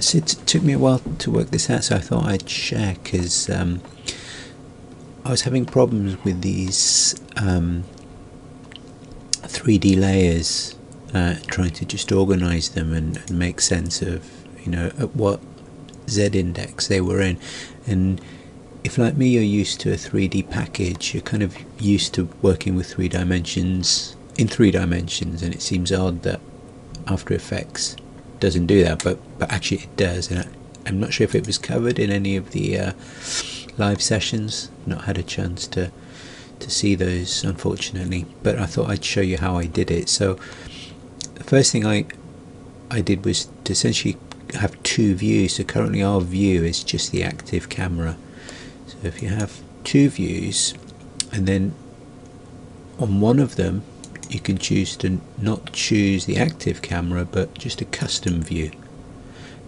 So it took me a while to work this out, so I thought I'd share, because I was having problems with these 3D layers, trying to just organize them and make sense of, you know, at what Z index they were in. And if, like me, you're used to a 3D package, you're kind of used to working with 3 dimensions in 3 dimensions, and it seems odd that AfterFX doesn't do that, but actually it does. And I'm not sure if it was covered in any of the live sessions. Not had a chance to see those, unfortunately, but I thought I'd show you how I did it. So the first thing I did was to essentially have 2 views. So currently our view is just the active camera. So if you have 2 views, and then on one of them you can choose to not choose the active camera but just a custom view,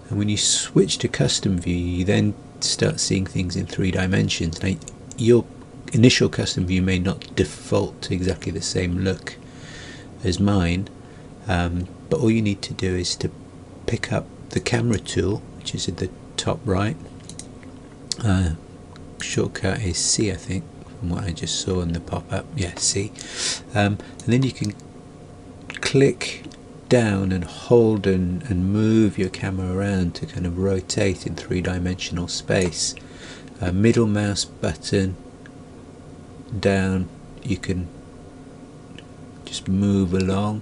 and when you switch to custom view you then start seeing things in 3 dimensions. Now your initial custom view may not default to exactly the same look as mine, but all you need to do is to pick up the camera tool, which is at the top right. Shortcut is C, I think, from what I just saw in the pop-up. Yeah, C. And then you can click down and hold and move your camera around to kind of rotate in 3-dimensional space. Middle mouse button down, you can just move along.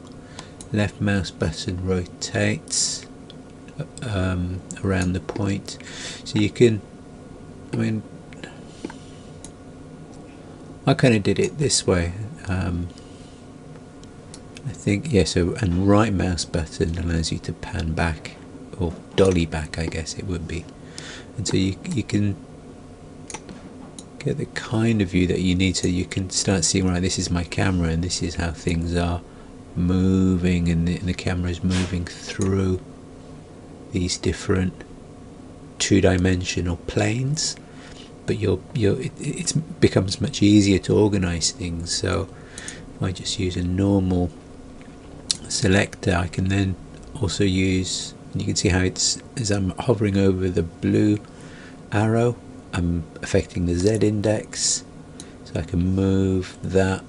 Left mouse button rotates around the point, so you can, I mean, I kind of did it this way, I think, yeah. So, and right mouse button allows you to pan back, or dolly back, I guess it would be, and so you can get the kind of view that you need, so you can start seeing, right, this is my camera and this is how things are moving, and the camera is moving through these different 2-dimensional planes. But it becomes much easier to organize things. So if I just use a normal selector, I can then also use, you can see how it's, as I'm hovering over the blue arrow, I'm affecting the Z index, so I can move that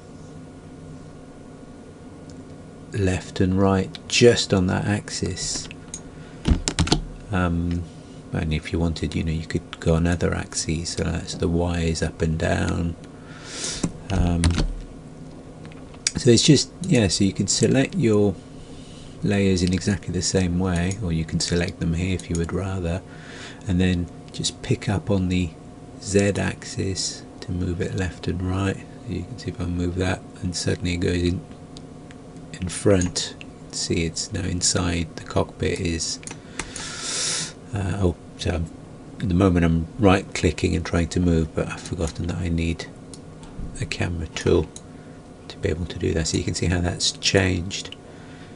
left and right just on that axis. And if you wanted, you know, you could go on other axes, so that's the Y is up and down. So it's just, yeah, so you can select your layers in exactly the same way, or you can select them here if you would rather, and then just pick up on the Z axis to move it left and right. You can see if I move that, and suddenly it goes in front. See, it's now inside the cockpit. Is so at the moment I'm right clicking and trying to move, but I've forgotten that I need a camera tool to be able to do that. So you can see how that's changed.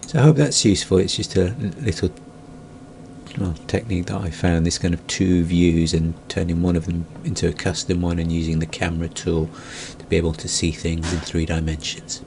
So I hope that's useful. It's just a little technique that I found, this kind of 2 views and turning one of them into a custom one and using the camera tool to be able to see things in 3 dimensions.